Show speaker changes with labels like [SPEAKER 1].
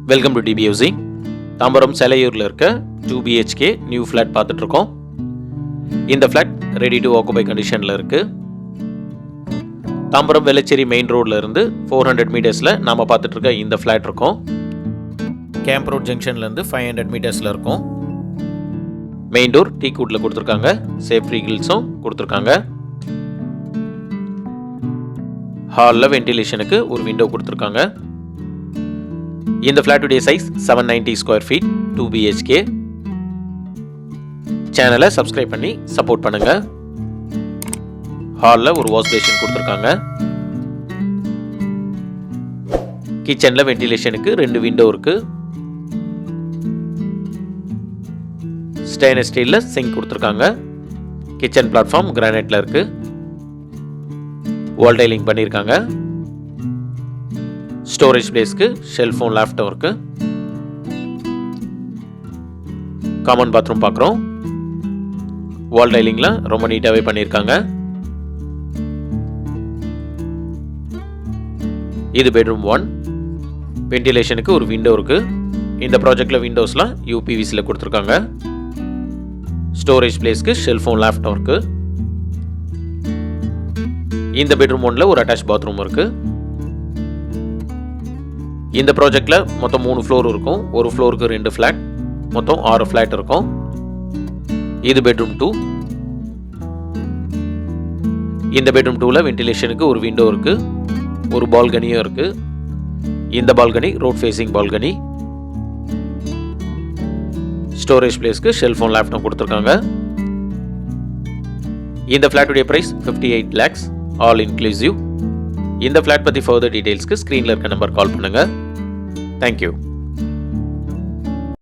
[SPEAKER 1] Welcome to DP housing. Tambaram செலையூரில் இருக்க 2 BHK new flat பார்த்துட்ருக்கோம். இந்த ஃப்ளாட் ரெடி டு ஆக்குபை கண்டிஷனில் இருக்குது. தாம்பரம் வெள்ளச்சேரி மெயின் ரோடில் இருந்து 400 மீட்டர்ஸில் நாம் பார்த்துட்ருக்க இந்த ஃப்ளாட் இருக்கும். கேம்ப் ரோட் ஜங்ஷன்லேருந்து 500 மீட்டர்ஸில் இருக்கும். மெயின் டோர் டீக் வுட்டில் கொடுத்துருக்காங்க. சேஃப்டி கிரில்ஸும் கொடுத்துருக்காங்க. ஹாலில் வென்டிலேஷனுக்கு ஒரு விண்டோ கொடுத்துருக்காங்க. இந்த ஃப்ளாட்டுடைய சைஸ் 790 ஸ்கொயர் ஃபீட், 2 BHK. சேனலை சப்ஸ்கிரைப் பண்ணி சப்போர்ட் பண்ணுங்க. ஹாலில் ஒரு வாஷ் பேஷன் கொடுத்துருக்காங்க. கிச்சனில் வென்டிலேஷனுக்கு 2 விண்டோ இருக்கு. ஸ்டெயின்லெஸ் ஸ்டீலில் சிங்க் கொடுத்துருக்காங்க. கிச்சன் பிளாட்ஃபார்ம் கிரானைட்ல இருக்கு. வால் டைலிங் பண்ணியிருக்காங்க. ஸ்டோரேஜ் பிளேஸ்க்கு ஷெல்ஃபும் லேப்டும் இருக்கு. காமன் பாத்ரூம் பார்க்குறோம். வால் டைலிங்ல ரொம்ப நீட்டாகவே பண்ணியிருக்காங்க. இது பெட்ரூம் 1. வென்டிலேஷனுக்கு ஒரு விண்டோ இருக்கு. இந்த ப்ராஜெக்ட்ல விண்டோஸ்லாம் UPVCல கொடுத்துருக்காங்க. ஸ்டோரேஜ் பிளேஸ்க்கு ஷெல்ஃபும் லேப்டும் இருக்கு. இந்த பெட்ரூம் 1ல ஒரு அட்டாச் பாத்ரூம் இருக்கு. இந்த ப்ராஜெக்ட்ல மொத்தம் 3 ஃப்ளோர் இருக்கும். ஒரு ஃப்ளோருக்கு 2 ஃபிளாட், மொத்தம் 6 ஃபிளாட் இருக்கும். இது பெட்ரூம் 2. இந்த பெட்ரூம் 2ல வென்டிலேஷனுக்கு ஒரு விண்டோ இருக்கு. ஒரு பால்கனியும் இருக்கு. இந்த balcony road facing balcony. Storage பிளேஸ்க்கு ஷெல்ஃபோன் லேப்டாப் கொடுத்துருக்காங்க. இந்த ஃபிளாட்டுடைய பிரைஸ் 58 lakhs ஆல் இன்க்ளூசிவ். இந்த ஃபிளாட் பற்றி ஃபர்தர் டீடைல்ஸ்க்கு ஸ்க்ரீனில் இருக்க நம்பர் கால் பண்ணுங்க. தேங்க்யூ.